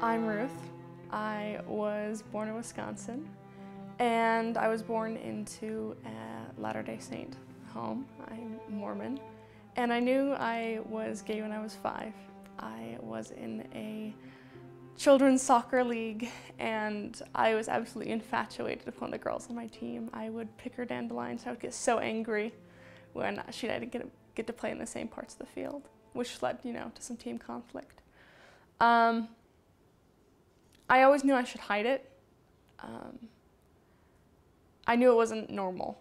I'm Ruth. I was born in Wisconsin, and I was born into a Latter-day Saint home. I'm Mormon, and I knew I was gay when I was 5. I was in a children's soccer league, and I was absolutely infatuated with one of the girls on my team. I would pick her dandelions. I would get so angry when she didn't get to play in the same parts of the field, which led, to some team conflict. I always knew I should hide it. I knew it wasn't normal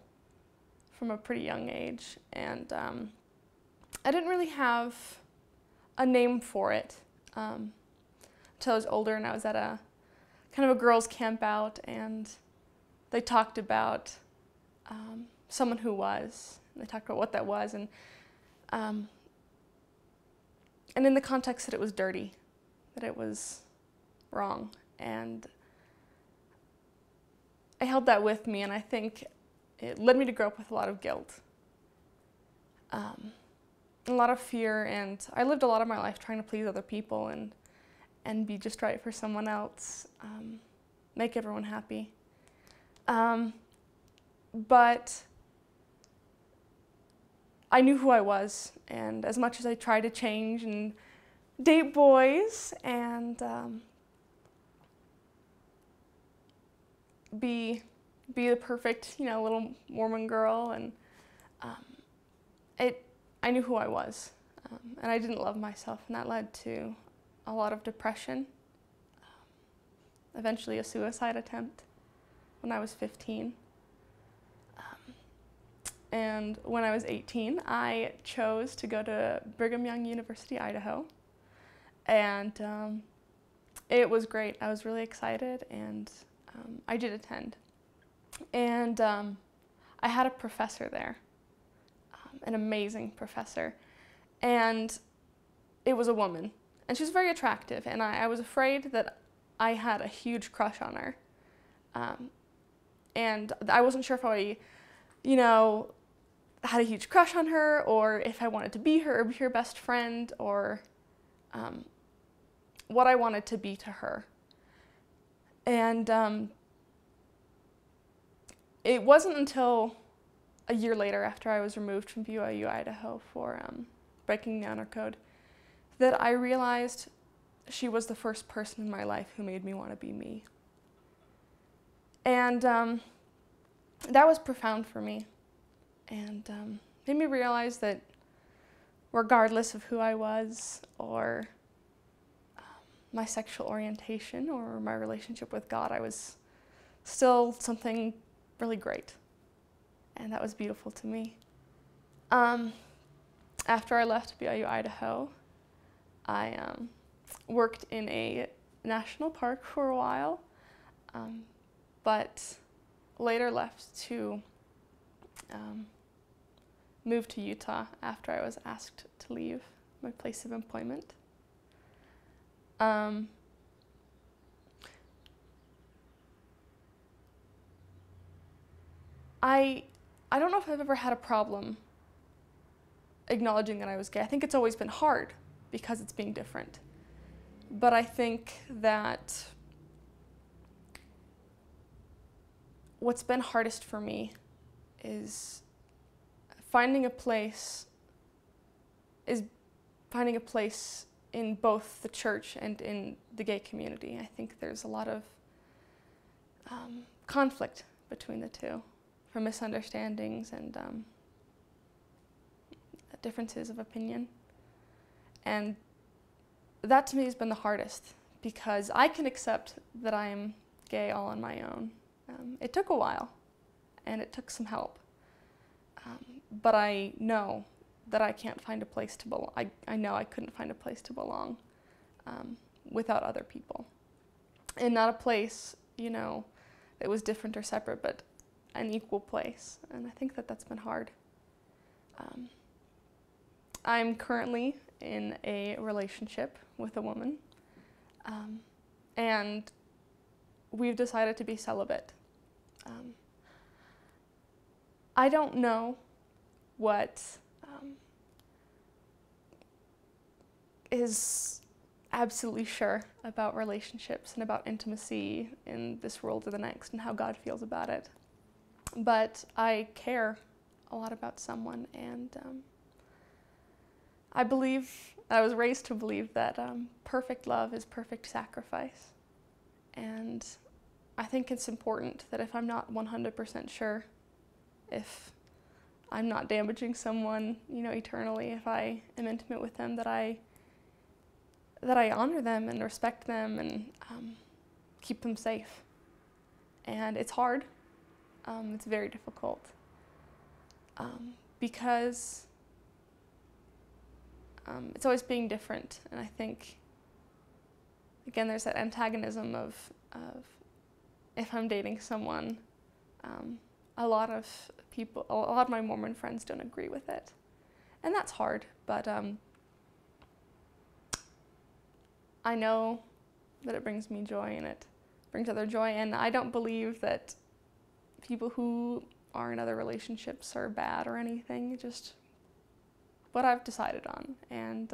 from a pretty young age, and I didn't really have a name for it until I was older, and I was at a kind of a girls' camp out, and they talked about someone who was. They talked about what that was, and in the context that it was dirty, that it was wrong, and I held that with me, and I think it led me to grow up with a lot of guilt, a lot of fear, and I lived a lot of my life trying to please other people and be just right for someone else, make everyone happy. But I knew who I was, and as much as I tried to change and date boys and be the perfect, little Mormon girl, and I knew who I was, and I didn't love myself, and that led to a lot of depression, eventually a suicide attempt when I was 15. And when I was 18, I chose to go to Brigham Young University, Idaho, and it was great. I was really excited, and I did attend. And I had a professor there, an amazing professor, and it was a woman, and she was very attractive, and I was afraid that I had a huge crush on her, and I wasn't sure if I, had a huge crush on her, or if I wanted to be her or be her best friend, or what I wanted to be to her. And it wasn't until a year later, after I was removed from BYU, Idaho for breaking the honor code, that I realized she was the first person in my life who made me want to be me. And that was profound for me, and made me realize that regardless of who I was, or my sexual orientation, or my relationship with God, I was still something really great, and that was beautiful to me. After I left BYU, Idaho, I worked in a national park for a while, but later left to move to Utah after I was asked to leave my place of employment. I don't know if I've ever had a problem acknowledging that I was gay. I think it's always been hard because it's being different. But I think that what's been hardest for me is finding a place in both the church and in the gay community. I think there's a lot of conflict between the two, for misunderstandings and differences of opinion. And that to me has been the hardest, because I can accept that I'm gay all on my own. It took a while, and it took some help. But I know that I can't find a place to belong. I know I couldn't find a place to belong without other people. And not a place, that was different or separate, but an equal place. And I think that that's been hard. I'm currently in a relationship with a woman, and we've decided to be celibate. I don't know what is absolutely sure about relationships and about intimacy in this world or the next and how God feels about it. But I care a lot about someone, and I was raised to believe that perfect love is perfect sacrifice. And I think it's important that if I'm not 100% sure, if I'm not damaging someone, eternally, if I am intimate with them, that I honor them and respect them and keep them safe. And it's hard. It's very difficult because it's always being different. And I think, again, there's that antagonism of if I'm dating someone, a lot of my Mormon friends don't agree with it. And that's hard, but I know that it brings me joy and it brings other joy, and I don't believe that people who are in other relationships are bad or anything, just what I've decided on. And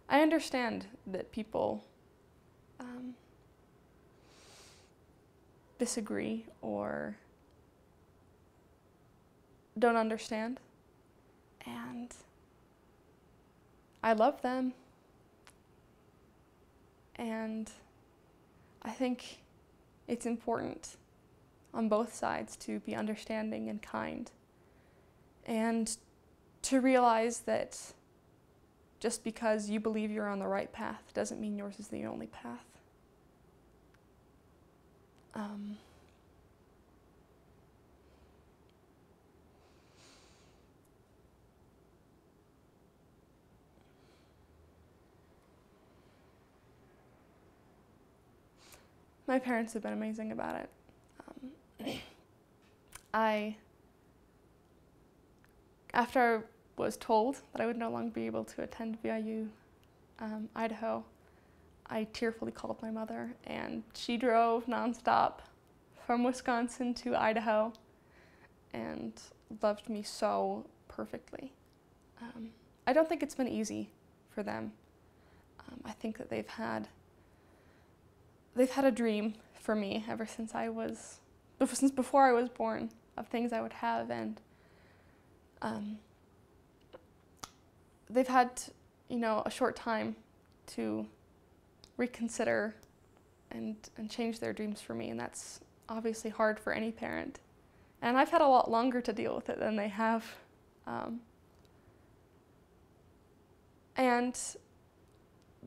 I understand that people disagree or don't understand, and I love them, and I think it's important on both sides to be understanding and kind, and to realize that just because you believe you're on the right path doesn't mean yours is the only path. My parents have been amazing about it. After I was told that I would no longer be able to attend BYU Idaho, I tearfully called my mother, and she drove nonstop from Wisconsin to Idaho and loved me so perfectly. I don't think it's been easy for them. I think that they've had a dream for me ever since before I was born, of things I would have, and they've had, a short time to reconsider and change their dreams for me, and that's obviously hard for any parent. And I've had a lot longer to deal with it than they have. And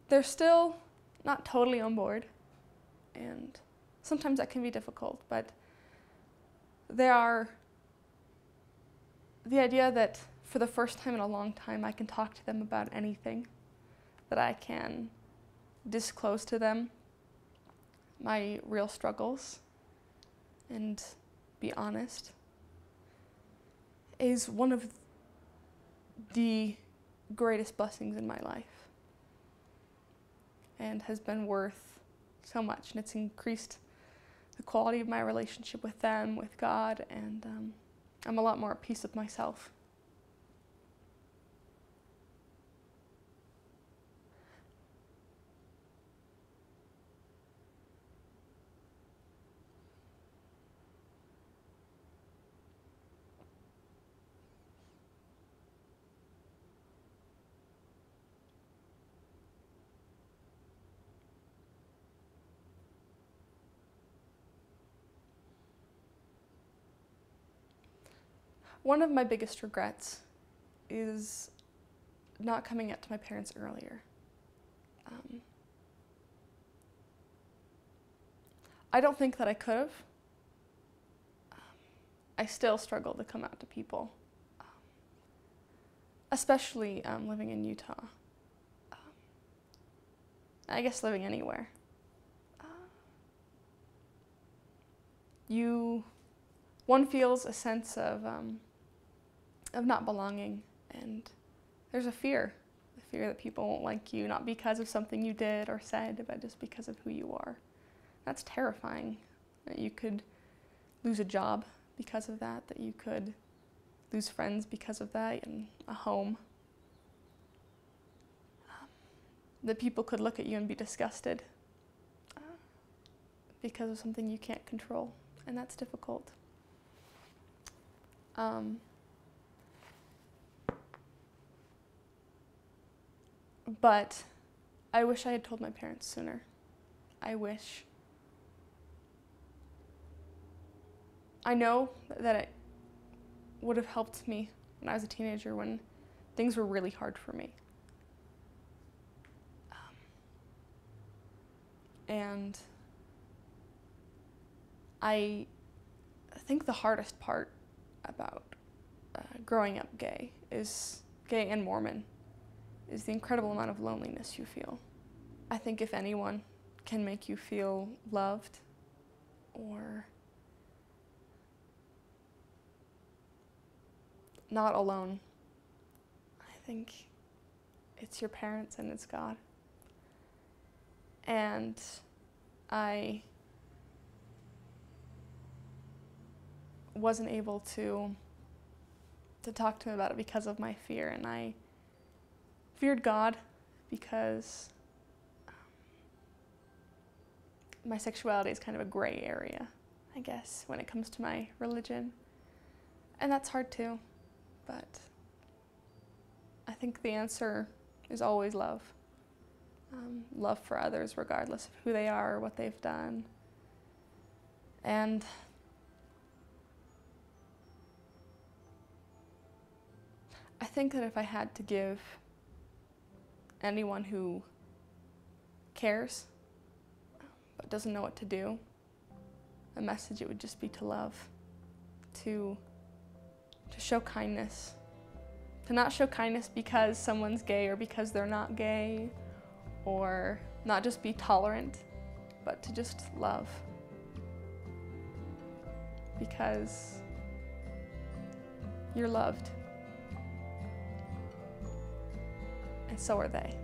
they're still not totally on board, and sometimes that can be difficult, but the idea that for the first time in a long time I can talk to them about anything, that I can disclose to them my real struggles and be honest, is one of the greatest blessings in my life, and has been worth so much, and it's increased the quality of my relationship with them, with God, and I'm a lot more at peace with myself. One of my biggest regrets is not coming out to my parents earlier. I don't think that I could have. I still struggle to come out to people, especially living in Utah. I guess living anywhere. One feels a sense of not belonging, and there's the fear that people won't like you, not because of something you did or said, but just because of who you are. That's terrifying, that you could lose a job because of that you could lose friends because of that, and a home. that people could look at you and be disgusted because of something you can't control, and that's difficult. But I wish I had told my parents sooner. I wish. I know that it would have helped me when I was a teenager, when things were really hard for me. And I think the hardest part about growing up gay and Mormon, is the incredible amount of loneliness you feel. I think if anyone can make you feel loved or not alone, I think it's your parents and it's God. And I wasn't able to talk to him about it because of my fear, and I feared God because my sexuality is kind of a gray area, I guess, when it comes to my religion. And that's hard too, but I think the answer is always love. Love for others regardless of who they are or what they've done. And I think that if I had to give anyone who cares but doesn't know what to do a message, it would just be to love, to show kindness, to not show kindness because someone's gay or because they're not gay, or not just be tolerant, but to just love, because you're loved and so are they.